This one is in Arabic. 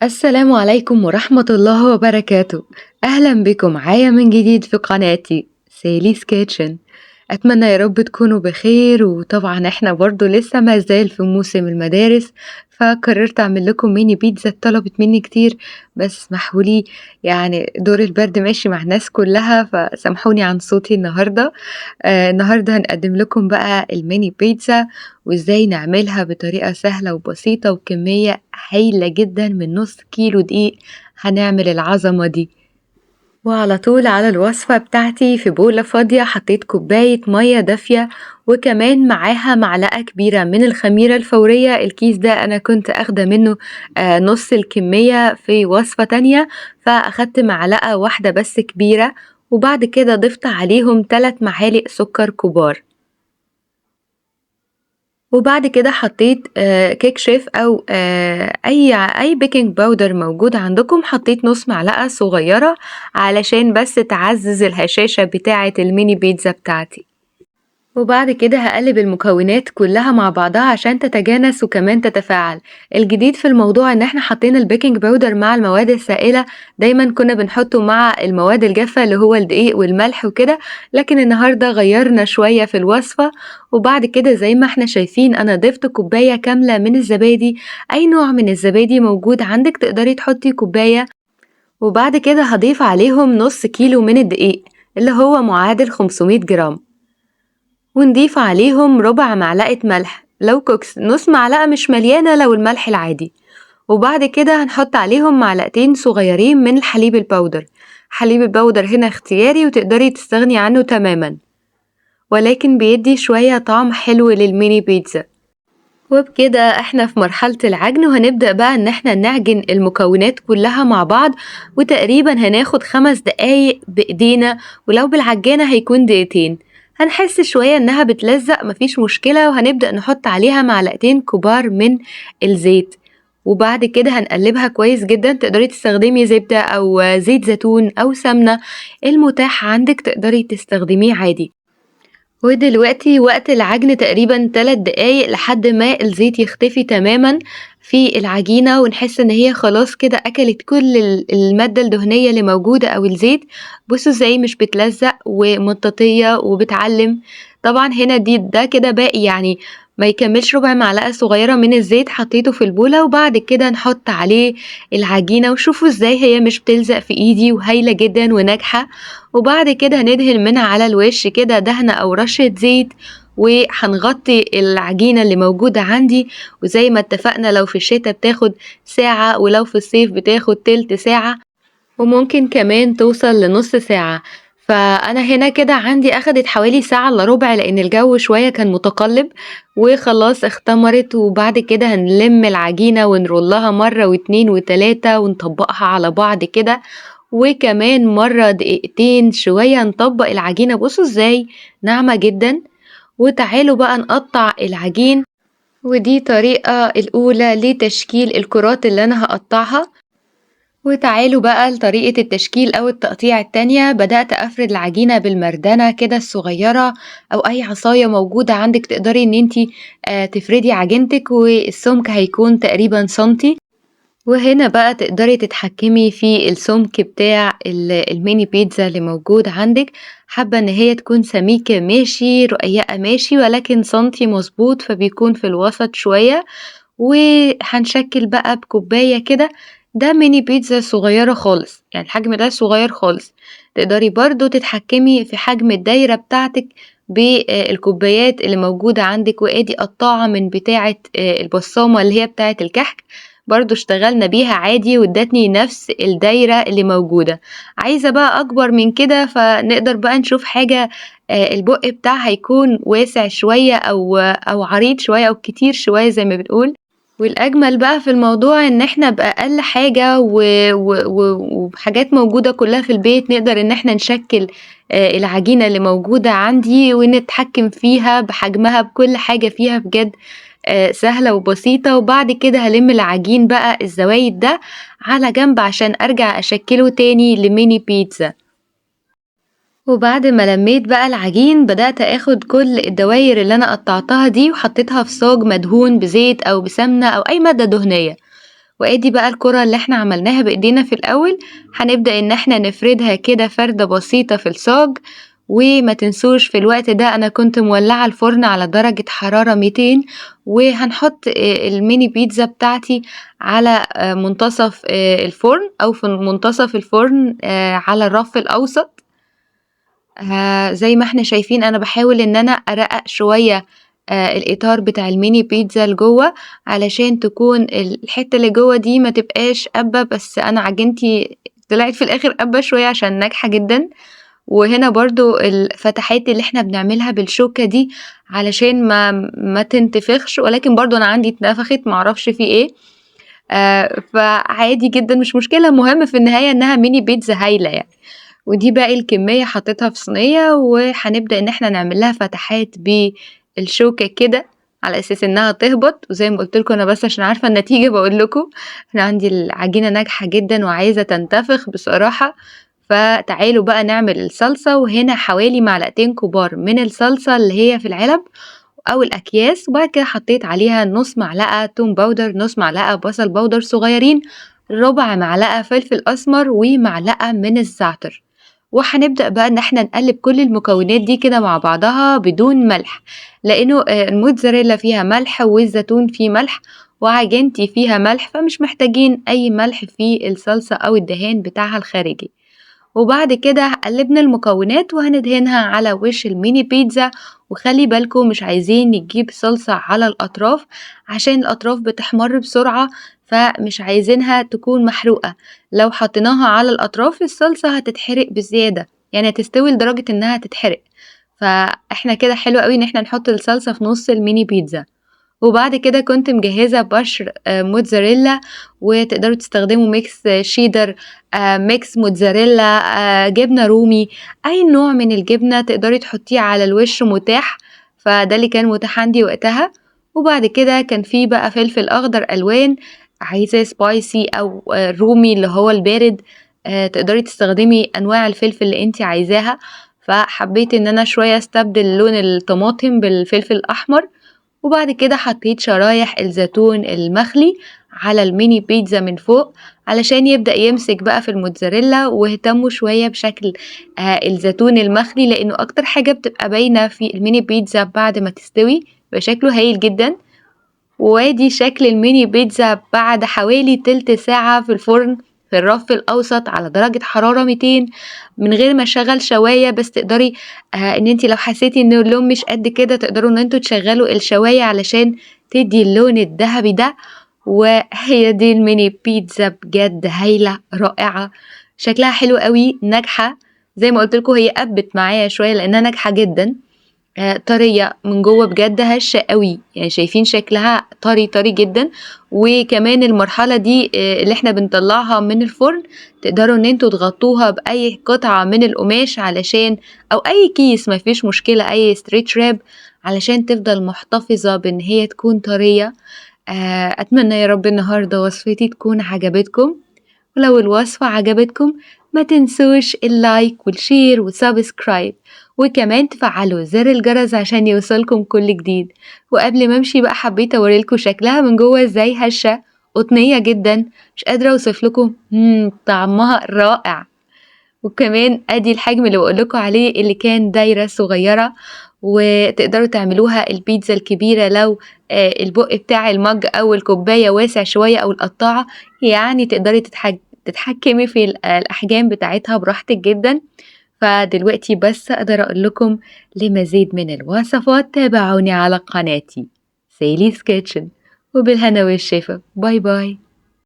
السلام عليكم ورحمة الله وبركاته. أهلا بكم معايا من جديد في قناتي سالي's كيتشن. أتمنى يا رب تكونوا بخير، وطبعا احنا برضو لسه ما زال في موسم المدارس، فقررت أعمل لكم ميني بيتزا طلبت مني كتير. بس اسمحولي، يعني دور البرد ماشي مع الناس كلها، فسامحوني عن صوتي النهاردة. النهاردة هنقدم لكم بقى الميني بيتزا، وإزاي نعملها بطريقة سهلة وبسيطة وكمية هايلة جدًا من نُص كيلو دقيق هنعمل العظمة دي. وعلى طول على الوصفة بتاعتي في بولة فاضية حطيت كوباية مَيّة دافية، وكمان معاها معلقة كبيرة من الخميرة الفورية. الكيس ده أنا كنت آخدة منه نُص الكمية في وصفة تانية، فأخدت معلقة واحدة بس كبيرة، وبعد كده ضِفت عليهم 3 معالق سكر كبار. وبعد كده حطيت كيك شيف أو أي بيكنج باودر موجود عندكم، حطيت نُص معلقة صغيرة علشان بس تعزّز الهشاشة بتاعة الميني بيتزا بتاعتي. وبعد كده هاقلّب المكونات كلّها مع بعضها عشان تتجانس وكمان تتفاعل. الجديد في الموضوع إن إحنا حطينا البيكنج باودر مع المواد السائلة، دايمًا كنا بنحطه مع المواد الجافة اللي هو الدقيق والملح وكده، لكن النهارده غيّرنا شوية في الوصفة. وبعد كده زي ما إحنا شايفين أنا ضِفت كوباية كاملة من الزبادي، أي نوع من الزبادي موجود عندِك تقدري تحطي كوباية. وبعد كده هاضيف عليهم نُص كيلو من الدقيق اللي هو معادل 500 جرام. ونضيف عليهم ربع معلقة ملح لو كوكس، نص معلقة مش مليانة لو الملح العادي. وبعد كده هنحط عليهم معلقتين صغيرين من الحليب البودر. حليب البودر هنا اختياري وتقدري تستغني عنه تماما، ولكن بيدي شوية طعم حلو للميني بيتزا. وبكده احنا في مرحلة العجن، وهنبدأ بقى ان احنا نعجن المكونات كلها مع بعض، وتقريبا هناخد 5 دقايق بايدينا، ولو بالعجانة هيكون دقيقتين. هنحس شوية انها بتلزق، مفيش مشكلة، وهنبدأ نحط عليها معلقتين كبار من الزيت. وبعد كده هنقلبها كويس جدا، تقدري تستخدمي زبدة او زيت زيتون او سمنة، المتاح عندك تقدري تستخدميه عادي. ودلوقتي وقت العجن تقريبًا 3 دقايق لحد ما الزيت يختفي تمامًا في العجينة، ونحس إن هي خلاص كده أكلت كل المادة الدهنية اللي موجودة أو الزيت. بُصّوا إزاي مش بتلزق ومطاطية وبتعلّم. طبعًا هنا ده كده باقي يعني ما يكمّلش ربع معلقة صغيرة من الزيت حطيته في البولة، وبعد كده نحط عليه العجينة، وشوفوا إزاي هي مش بتلزق في إيدي وهايلة جدًا وناجحة. وبعد كده هندهن منها على الوش كده دهنة أو رشة زيت، وهنغطي العجينة اللي موجودة عندي. وزي ما اتفقنا لو في الشتا بتاخد ساعة، ولو في الصيف بتاخد تلت ساعة، وممكن كمان توصل لنص ساعة. فأنا هنا كده عندي أخدت حوالي ساعة إلا ربع، لأن الجو شوية كان متقلب وخلاص اختمرت. وبعد كده هنلم العجينة ونرولها مرة واتنين وتلاتة ونطبقها على بعض كده، وكمان مرة دقيقتين شوية نطبق العجينة. بصوا ازاي ناعمة جدا. وتعالوا بقى نقطع العجين، ودي طريقة الأولى لتشكيل الكرات اللي أنا هقطعها. وتعالوا بقى لطريقة التشكيل أو التقطيع التانية. بدأت أفرد العجينة بالمردنة كده الصغيرة، أو أي عصاية موجودة عندك تقدري إن انتي تفردي عجينتك، والسمك هيكون تقريبا سنتي. وهنا بقى تقدري تتحكمي في السمك بتاع الميني بيتزا اللي موجود عندك. حابة ان هي تكون سميكة ماشي، رقيقة ماشي، ولكن سنتي مظبوط فبيكون في الوسط شوية. وهنشكل بقى بكوباية كده. ده ميني بيتزا صغيرة خالص، يعني الحجم ده صغير خالص. تقدري برضو تتحكمي في حجم الدايرة بتاعتك بالكوبايات اللي موجودة عندك. وادي قطاعة من بتاعة البصامة اللي هي بتاعة الكحك، برضو اشتغلنا بيها عادي وادتني نفس الدايرة اللي موجودة. عايزة بقى أكبر من كده فنقدر بقى نشوف حاجة البق بتاعها يكون واسع شوية أو عريض شوية أو كتير شوية زي ما بتقول. والأجمل بقى في الموضوع إن إحنا بأقل حاجة وحاجات موجودة كلها في البيت نقدر إن إحنا نشكل العجينة اللي موجودة عندي ونتحكم فيها بحجمها بكل حاجة فيها بجد سهلة وبسيطة. وبعد كده هلم العجين بقى الزوايد ده على جنب عشان أرجع أشكله تاني لميني بيتزا. وبعد ما لميت بقى العجين بدأت اخد كل الدواير اللي انا قطعتها دي وحطيتها في صاج مدهون بزيت او بسمنة او اي مادة دهنية، وادي بقى الكرة اللي احنا عملناها بايدينا في الاول، هنبدأ ان احنا نفردها كده فردة بسيطة في الصاج. وما تنسوش في الوقت ده انا كنت مولعة الفرن على درجة حرارة 200، وهنحط الميني بيتزا بتاعتي على منتصف الفرن، او في منتصف الفرن على الرف الاوسط. زي ما احنا شايفين انا بحاول ان انا ارقق شوية الاطار بتاع الميني بيتزا لجوه، علشان تكون الحتة اللي جوه دي ما تبقاش قبة، بس انا عجنتي طلعت في الاخر قبة شوية عشان ناجحة جدا. وهنا برضو الفتحات اللي احنا بنعملها بالشوكة دي علشان ما تنتفخش، ولكن برضو انا عندي اتنفخت معرفش في ايه. فعادي جدا مش مشكلة، مهم في النهاية انها ميني بيتزا هايلة يعني. ودي باقي الكمية حطيتها في صينية، وهنبدأ ان احنا نعمل لها فتحات بالشوكة كده على اساس انها تهبط. وزي ما قلت لكم انا بس عشان عارفة النتيجة بقول لكم انا عندي العجينة ناجحة جدا وعايزة تنتفخ بصراحة. فتعالوا بقى نعمل الصلصة، وهنا حوالي معلقتين كبار من الصلصة اللي هي في العلب أو الأكياس، وبعد كده حطيت عليها نص معلقة توم باودر، نص معلقة بصل باودر صغيرين، ربع معلقة فلفل أسمر، ومعلقة من الزعتر. وهنبدأ بقى إن احنا نقلب كل المكونات دي كده مع بعضها بدون ملح، لأنه الموتزاريلا فيها ملح والزيتون فيه ملح وعجينتي فيها ملح، فمش محتاجين أي ملح في الصلصة أو الدهان بتاعها الخارجي. وبعد كده قلبنا المكونات وهندهنها على وش الميني بيتزا. وخلي بالكم مش عايزين نجيب صلصة على الأطراف عشان الأطراف بتحمر بسرعة، فمش عايزينها تكون محروقة. لو حطيناها على الأطراف الصلصة هتتحرق بزيادة، يعني هتستوي لدرجة انها تتحرق. فاحنا كده حلو قوي ان احنا نحط الصلصة في نص الميني بيتزا. وبعد كده كنت مجهزة بشر موتزاريلا، وتقدروا تستخدموا ميكس شيدر، ميكس موتزاريلا، جبنة رومي، أي نوع من الجبنة تقدري تحطيه على الوش متاح. فده اللي كان متاح عندي وقتها. وبعد كده كان في بقى فلفل أخضر ألوان، عايزاه سبايسي أو رومي اللي هو البارد، تقدري تستخدمي أنواع الفلفل اللي انتي عايزاها. فحبيت ان انا شوية استبدل لون الطماطم بالفلفل الأحمر. وبعد كده حطيت شرايح الزيتون المخلي على الميني بيتزا من فوق علشان يبدأ يمسك بقى في الموتزاريلا، واهتموا شوية بشكل الزيتون المخلي لأنه أكتر حاجة بتبقى باينة في الميني بيتزا بعد ما تستوي، بشكله هايل جدا. وادي شكل الميني بيتزا بعد حوالي تلت ساعة في الفرن في الرف الأوسط على درجة حرارة 200 من غير ما اشغل شواية. بس تقدري ان انتي لو حسيتي ان اللون مش قد كده تقدروا ان انتوا تشغلوا الشواية علشان تدي اللون الذهبي ده. وهي دي الميني بيتزا بجد هايلة رائعة، شكلها حلو قوي ناجحة. زي ما قلت لكم هي قبت معايا شوية لأنها ناجحة جدا، طرية من جوه بجد هشة قوي، يعني شايفين شكلها طري طري جدا. وكمان المرحلة دي اللي احنا بنطلعها من الفرن تقدروا ان انتوا تغطوها بأي قطعة من القماش علشان او اي كيس ما فيش مشكلة، اي ستريتش راب علشان تفضل محتفظة بان هي تكون طرية. اتمنى يا رب النهاردة وصفتي تكون عجبتكم، ولو الوصفة عجبتكم ما تنسوش اللايك والشير والسبسكرايب، وكمان تفعلوا زر الجرس عشان يوصلكم كل جديد. وقبل ما امشي بقى حبيت اوريلكم شكلها من جوه ازاي هشة قطنية جدا، مش قادرة اوصف لكم طعمها رائع. وكمان ادي الحجم اللي بقولكوا عليه اللي كان دايرة صغيرة، وتقدروا تعملوها البيتزا الكبيرة لو البق بتاع المج او الكوباية واسع شوية او القطاعة، يعني تقدري تتحكمي في الأحجام بتاعتها براحتك جدا. فدلوقتي بس أقدر أقول لكم لمزيد من الوصفات تابعوني على قناتي سيلي's كيتشن، وبالهنا والشفا، باي باي.